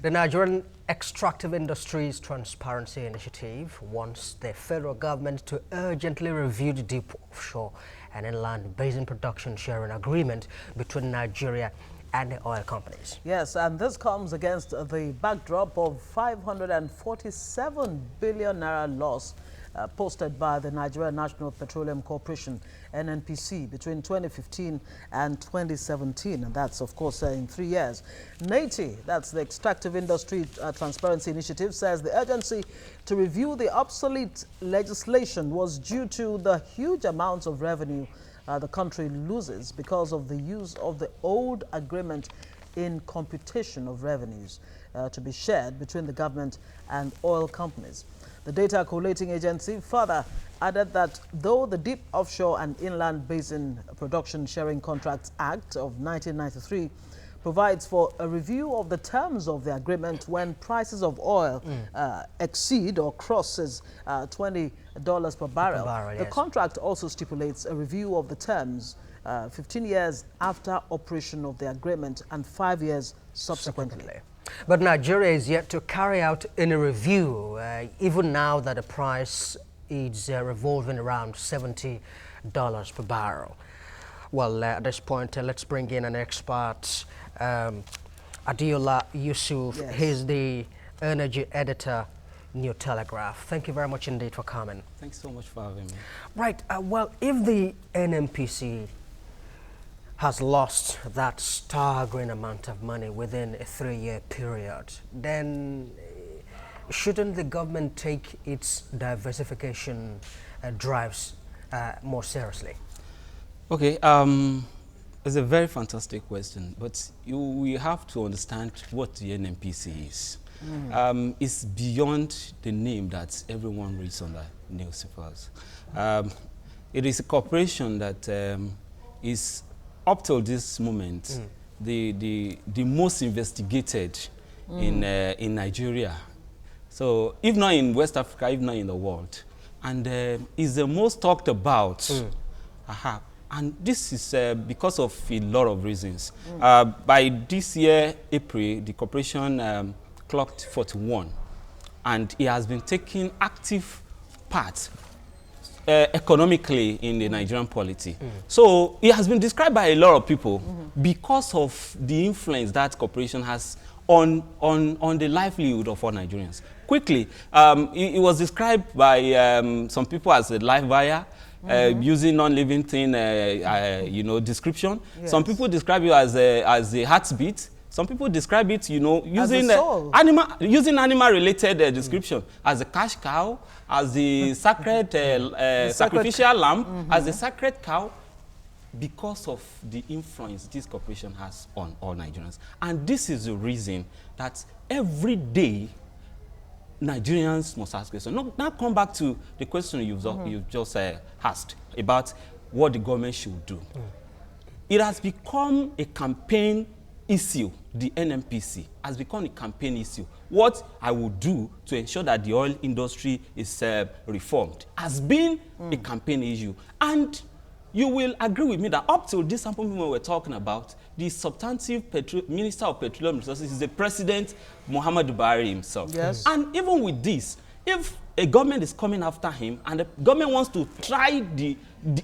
The Nigerian Extractive Industries Transparency Initiative wants the federal government to urgently review the deep offshore and inland basin production sharing agreement between Nigeria and the oil companies. Yes, and this comes against the backdrop of 547 billion naira loss posted by the Nigeria National Petroleum Corporation, NNPC, between 2015 and 2017. And that's, of course, in 3 years. NATI, that's the Extractive Industry Transparency Initiative, says the urgency to review the obsolete legislation was due to the huge amounts of revenue the country loses because of the use of the old agreement in computation of revenues to be shared between the government and oil companies. The data collating agency further added that though the Deep Offshore and Inland Basin Production Sharing Contracts Act of 1993 provides for a review of the terms of the agreement when prices of oil exceed or crosses $20 per barrel. The contract also stipulates a review of the terms 15 years after operation of the agreement and 5 years subsequently. But Nigeria is yet to carry out any review, even now that the price is revolving around $70 per barrel. Well, at this point, let's bring in an expert, Adiola Yusuf. Yes. He's the energy editor, New Telegraph. Thank you very much indeed for coming. Thanks so much for having me. Right. Well, if the NNPC has lost that staggering amount of money within a 3-year period, then shouldn't the government take its diversification drives more seriously? Okay, it's a very fantastic question, but we have to understand what the NNPC is. It's beyond the name that everyone reads on the newspapers. It is a corporation that is, up till this moment, the most investigated in Nigeria. So, if not in West Africa, if not in the world, and is the most talked about. And this is because of a lot of reasons. By this year, April, the corporation clocked 41, and it has been taking active part economically in the Nigerian polity. So it has been described by a lot of people because of the influence that corporation has on the livelihood of all Nigerians. Quickly, it was described by some people as a life buyer, using non-living thing, description. Yes. Some people describe it as a heartbeat. Some people describe it, using animal-related description, as a cash cow, as the sacred sacrificial lamb, as a sacred cow, because of the influence this corporation has on all Nigerians. And this is the reason that every day Nigerians must ask questions. Now come back to the question you've just asked about what the government should do. It has become a campaign issue. The NNPC has become a campaign issue. What I will do to ensure that the oil industry is reformed has been a campaign issue. And you will agree with me that up till this sample moment we're talking about, the substantive Minister of Petroleum Resources is the President Muhammadu Buhari himself. Yes. And even with this, if a government is coming after him and the government wants to try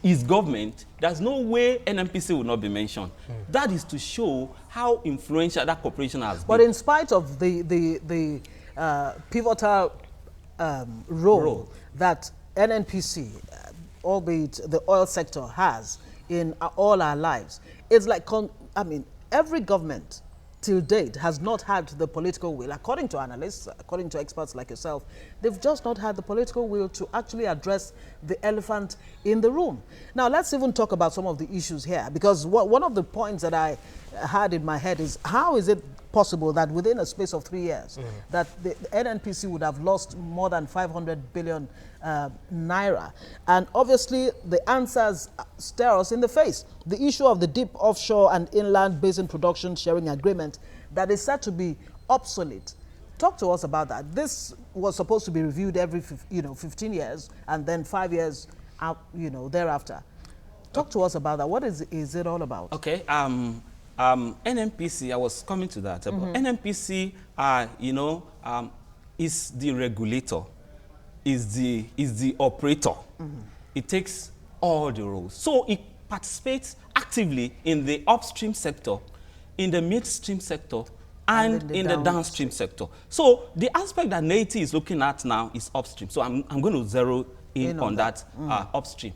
his government, there's no way NNPC will not be mentioned. That is to show how influential that corporation has been. But in spite of the pivotal role that NNPC, albeit the oil sector, has in all our lives, it's like, every government till date has not had the political will, according to analysts, according to experts like yourself, they've just not had the political will to actually address the elephant in the room. Now, let's even talk about some of the issues here, because one of the points that I had in my head is, how is it possible that within a space of 3 years, that the NNPC would have lost more than 500 billion naira? And obviously, the answers stare us in the face. The issue of the Deep Offshore and Inland Basin Production Sharing Agreement that is said to be obsolete. Talk to us about that. This was supposed to be reviewed every 15 years and then 5 years thereafter. Talk to us about that. What is it all about? Okay. NNPC, I was coming to that. NNPC, is the regulator, is the operator. It takes all the roles. So it participates actively in the upstream sector, in the midstream sector, and in the downstream sector. So the aspect that NAIT is looking at now is upstream. So I'm going to zero in on that upstream.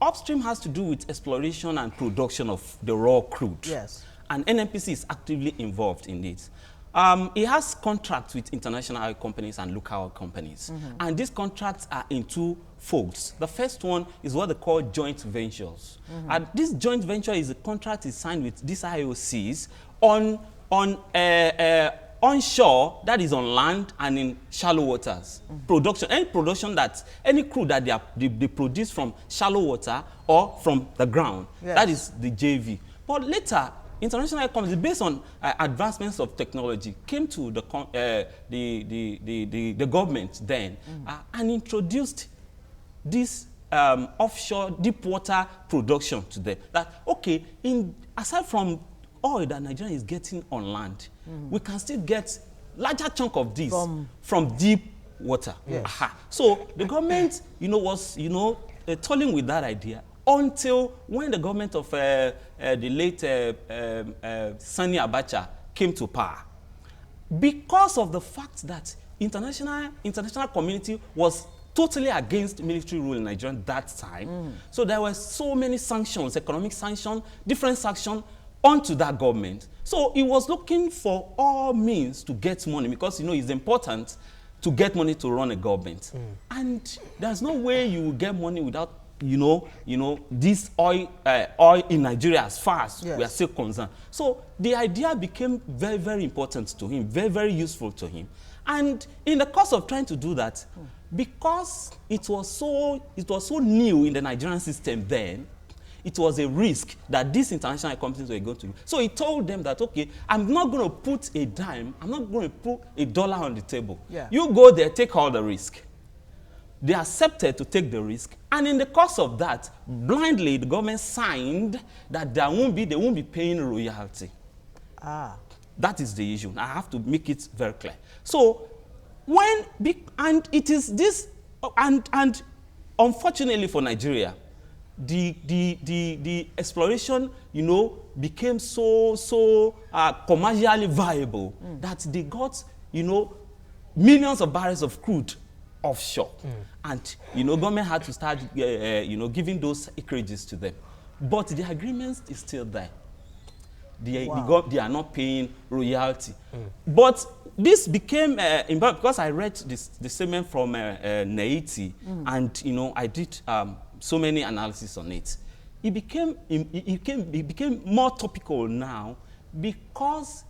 Upstream has to do with exploration and production of the raw crude. Yes. And NNPC is actively involved in it. It has contracts with international oil companies and local oil companies. And these contracts are in two folds. The first one is what they call joint ventures. And this joint venture is a contract is signed with these IOCs on onshore, that is on land and in shallow waters. Production, any crude that they produce from shallow water or from the ground, that is the JV. But later, international companies, based on advancements of technology, came to the government then and introduced this offshore deep water production to them. That, okay, aside from oil that Nigeria is getting on land, we can still get larger chunk of this from deep water. Yes. So the government, was, toiling with that idea until when the government of the late Sani Abacha came to power. Because of the fact that international community was totally against military rule in Nigeria at that time. So there were so many sanctions, economic sanctions, different sanctions onto that government. So it was looking for all means to get money because, it's important to get money to run a government. And there's no way you will get money without, this oil in Nigeria as far as we are still concerned. So the idea became very, very important to him, very, very useful to him. And in the course of trying to do that, because it was so new in the Nigerian system then, it was a risk that these international companies were going to do. So he told them that, okay, I'm not going to put a dime, I'm not going to put $1 on the table. You go there, take all the risk. They accepted to take the risk. And in the course of that, blindly, the government signed that they won't be paying royalty. That is the issue. I have to make it very clear. So and unfortunately for Nigeria, the exploration, became so commercially viable that they got, millions of barrels of crude offshore. And, government had to start, giving those acreages to them. But the agreement is still there. They are not paying royalty. But this became important because I read the statement from NAIT, and I did so many analysis on it. It became more topical now because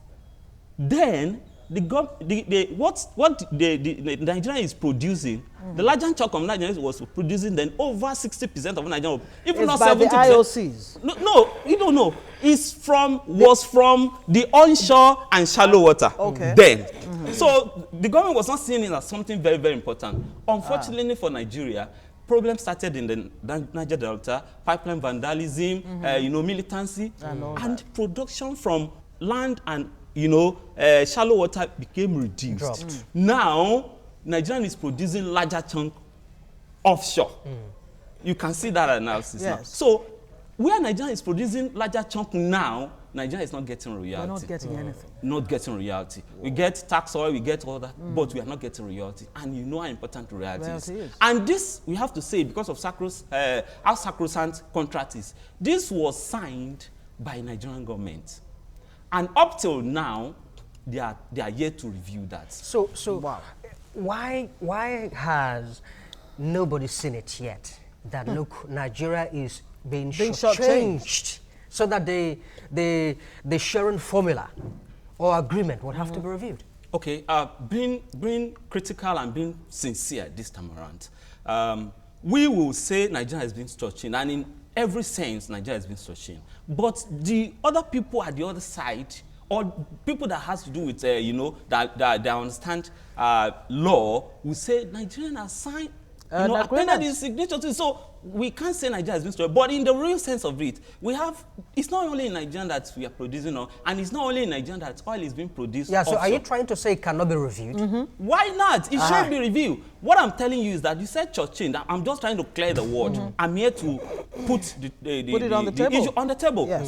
then what Nigeria is producing, the larger chunk of Nigeria was producing then over 60% of Nigeria, even not 70%. The IOCs. No, you don't know. Was from the onshore and shallow water. Then. So the government was not seeing it as something very, very important. Unfortunately for Nigeria, problems started in the Niger Delta, pipeline vandalism, militancy, and production from land and shallow water became reduced. Now, Nigeria is producing larger chunk offshore. You can see that analysis now. So, where Nigeria is producing larger chunk now, Nigeria is not getting royalty. We're not getting anything. Not getting royalty. We get tax oil, we get all that, but we are not getting royalty. And you know how important royalty is. And this, we have to say, because of how sacrosanct contract is, this was signed by Nigerian government. And up till now, they are yet to review that. So wow. Why has nobody seen it yet? That look, Nigeria is being shortchanged, so that the sharing formula or agreement would have to be reviewed. Okay, being critical and being sincere this time around, we will say Nigeria has been stretching, and in every sense, Nigeria has been stretching. But the other people at the other side, or people that has to do with, that they understand law, will say Nigerians have signed, appended his signature to it. So we can't say Nigeria has been destroyed, but in the real sense of it, it's not only in Nigeria that we are producing oil, and it's not only in Nigeria that oil is being produced. Yeah, so offshore. are you trying to say it cannot be reviewed? Why not? It should be reviewed. What I'm telling you is that you said church change. I'm just trying to clear the word. I'm here to put the issue on the table. Yeah.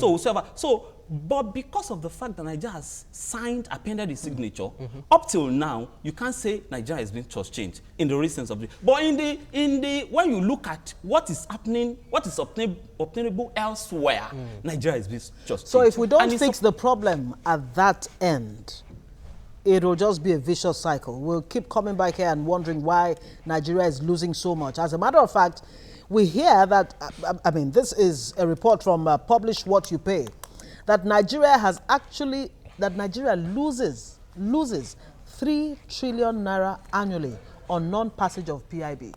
But because of the fact that Nigeria has signed, appended its signature, up till now, you can't say Nigeria has been church changed in the real sense of it. But when you look at what is happening, what is obtainable elsewhere, Nigeria has been church changed. So if we don't fix the problem at that end, it will just be a vicious cycle. We'll keep coming back here and wondering why Nigeria is losing so much. As a matter of fact, we hear that, I mean, this is a report from Publish What You Pay, that Nigeria loses 3 trillion naira annually on non-passage of PIB.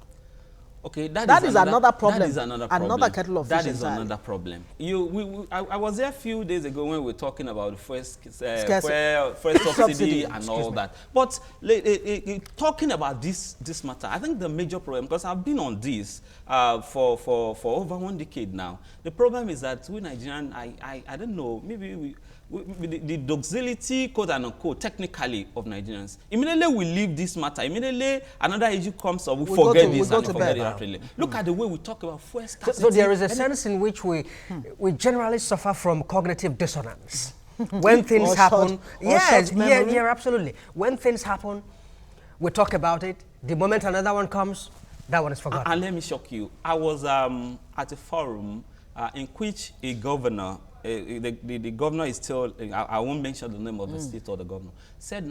Okay, that is another problem. That is another problem. Another kettle of fish. That is another problem. I was there a few days ago when we were talking about fuel subsidy and all that. But talking about this matter, I think the major problem, because I've been on this for over 1 decade now. The problem is that we Nigerians, I don't know, maybe the docility, quote unquote, technically of Nigerians. Immediately we leave this matter. Immediately another issue comes up. We forget this and forget it rapidly. Look at the way we talk about fuel scarcity. So there is a sense in which we generally suffer from cognitive dissonance. When things happen, yeah, absolutely. When things happen, we talk about it. The moment another one comes, that one is forgotten. And let me shock you. I was at a forum in which a governor, the governor is still, I won't mention the name of the state or the governor, said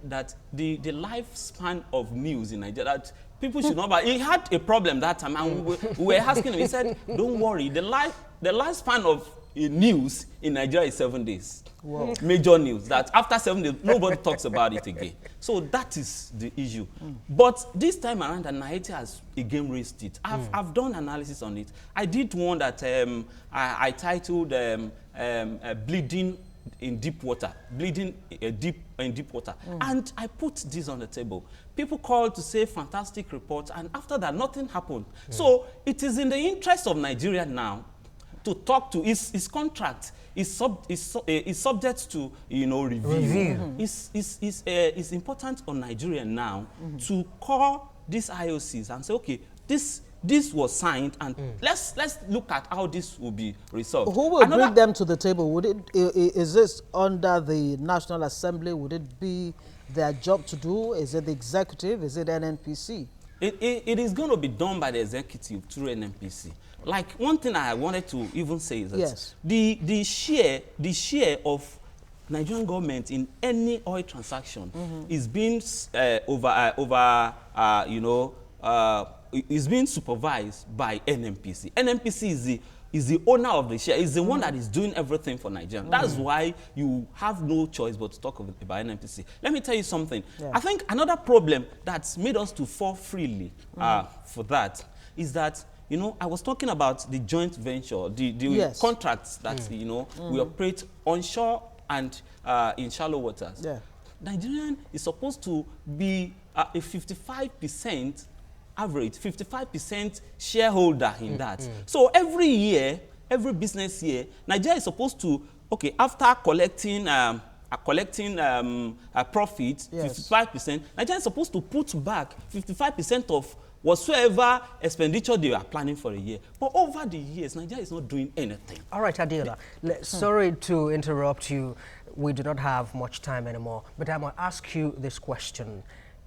that the lifespan of news in Nigeria, that people should know about. He had a problem that time, and we were asking him, he said, don't worry, the lifespan of news in Nigeria is 7 days. Wow. Major news, that after 7 days, nobody talks about it again. So that is the issue. But this time around, Naiti has again raised it. I've done analysis on it. I did one that I titled Bleeding in Deep Water. Bleeding in deep water. And I put this on the table. People called to say fantastic report, and after that, nothing happened. So it is in the interest of Nigeria now to talk to his contract is subject to review. It's important on Nigeria now to call these IOCs and say, okay, this was signed, and let's look at how this will be resolved. Who will bring them to the table? Would is this under the National Assembly? Would it be their job to do? Is it the executive? Is it NNPC? It is going to be done by the executive through NNPC. Like, one thing I wanted to even say is that the share of Nigerian government in any oil transaction is being is being supervised by NNPC. NNPC is the owner of the share, is the one that is doing everything for Nigeria. That's why you have no choice but to talk about NNPC. Let me tell you something. Yeah. I think another problem that's made us to fall freely for that is that, I was talking about the joint venture, the contracts that, we operate onshore and in shallow waters. Yeah. Nigerian is supposed to be a 55% average, 55% shareholder in that. So every year, every business year, Nigeria is supposed to, after collecting profit, 55%, Nigeria is supposed to put back 55% of whatsoever expenditure they are planning for a year. But over the years, Nigeria is not doing anything. All right, Adela, sorry to interrupt you. We do not have much time anymore, but I'm going to ask you this question,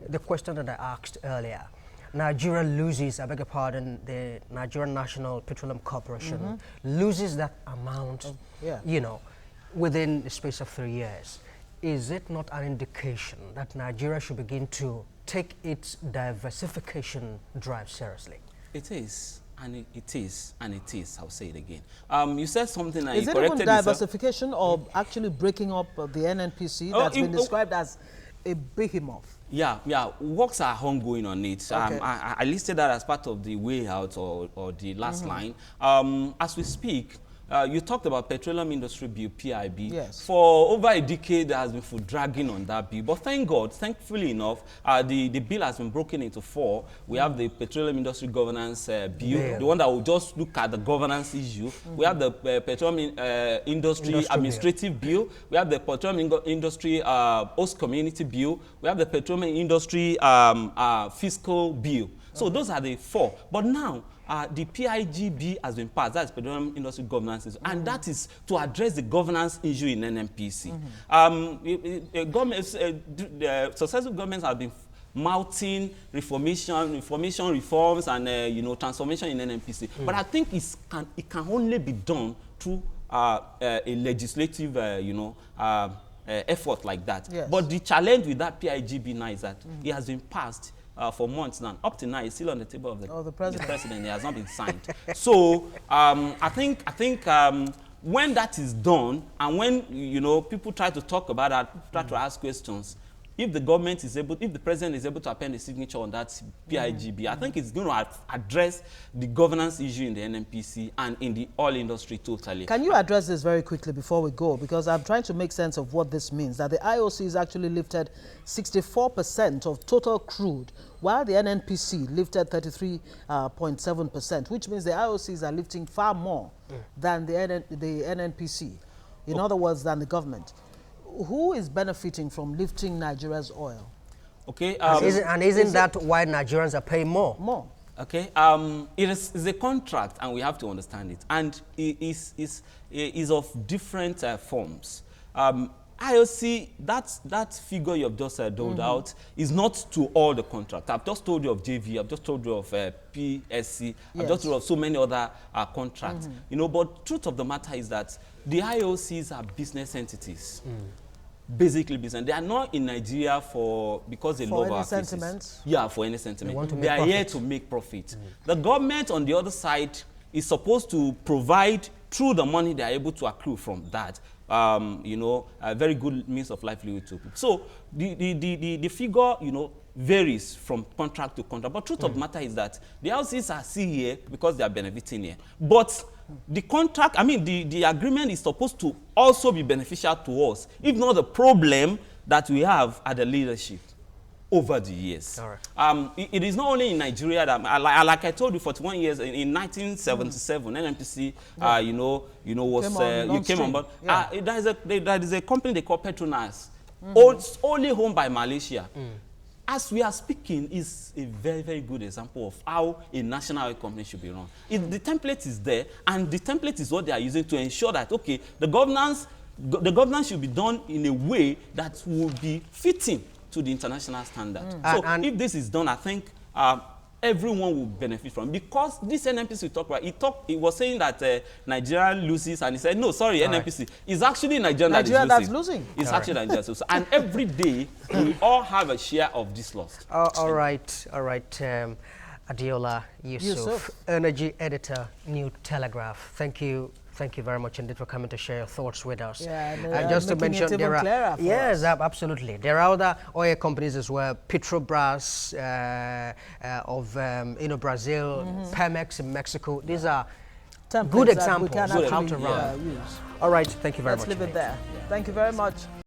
the question that I asked earlier. Nigeria loses, I beg your pardon, the Nigerian National Petroleum Corporation loses that amount, within the space of 3 years. Is it not an indication that Nigeria should begin to take its diversification drive seriously? It is, and it is, and it is. I'll say it again. You said something and you corrected yourself. Is it even diversification or actually breaking up the NNPC that's been described as a behemoth? Yeah, works are ongoing on it. Okay. I listed that as part of the way out or the last line. As we speak, you talked about Petroleum Industry Bill, PIB. Yes. For over a decade, there has been foot dragging on that bill. But thank God, thankfully enough, the bill has been broken into 4. We have the Petroleum Industry Governance Bill, the one that will just look at the governance issue. We have the Petroleum Industry Administrative Bill. We have the Petroleum Industry Host Community Bill. We have the Petroleum Industry Fiscal Bill. So those are the 4. But now, the PIGB has been passed, that's Petroleum Industry Governance Issue, and that is to address the governance issue in NNPC. Successive governments have been mounting reforms and transformation in NNPC. But I think it can only be done through a legislative effort like that. Yes. But the challenge with that PIGB now is that it has been passed for months now. Up to now, it's still on the table of the president. It has not been signed. So I think when that is done, and when people try to talk about that, try to ask questions, if the government is able, if the president is able to append a signature on that PIGB, I think it's going to address the governance issue in the NNPC and in the oil industry totally. Can you address this very quickly before we go? Because I'm trying to make sense of what this means, that the IOC is actually lifted 64% of total crude, while the NNPC lifted 33.7%, which means the IOCs are lifting far more than the NNPC, in other words, than the government. Who is benefiting from lifting Nigeria's oil? Okay. Isn't that why Nigerians are paying more? More. Okay. It is a contract, and we have to understand it. And it is of different forms. IOC, that figure you have just doled out is not to all the contracts. I've just told you of JV, I've just told you of PSC, I've just told you of so many other contracts. But truth of the matter is that the IOCs are business entities. Basically business. They are not in Nigeria because they love our sentiments. Yeah, for any sentiment. They are here to make profit. The government on the other side is supposed to provide, through the money they are able to accrue from that, a very good means of livelihood to people. So the figure, varies from contract to contract. But truth of the matter is that the houses are still here because they are benefiting here. But the contract, the agreement is supposed to also be beneficial to us, if not the problem that we have at the leadership over the years. All right. It is not only in Nigeria that, like I told you, 41 years, in 1977, NNPC, came on board. Yeah. There is a company they call Petronas, only owned by Malaysia. As we are speaking, is a very, very good example of how a national oil company should be run. The template is there, and the template is what they are using to ensure that, okay, the governance should be done in a way that will be fitting to the international standard. So if this is done, I think everyone will benefit from it. Because this NNPC we talked about, it was saying that Nigeria loses, and he said, no, sorry, NNPC. It's actually Nigeria that's losing. It's actually Nigeria that's losing. And every day, we all have a share of this loss. All right. Adiola Yusuf, Energy Editor, New Telegraph. Thank you very much indeed for coming to share your thoughts with us. Yeah, and just to mention, there are absolutely. There are other oil companies as well. Petrobras of Brazil, Pemex in Mexico. These are good examples of how to run. Use. All right, thank you very much. Let's leave it there. Thank you very much.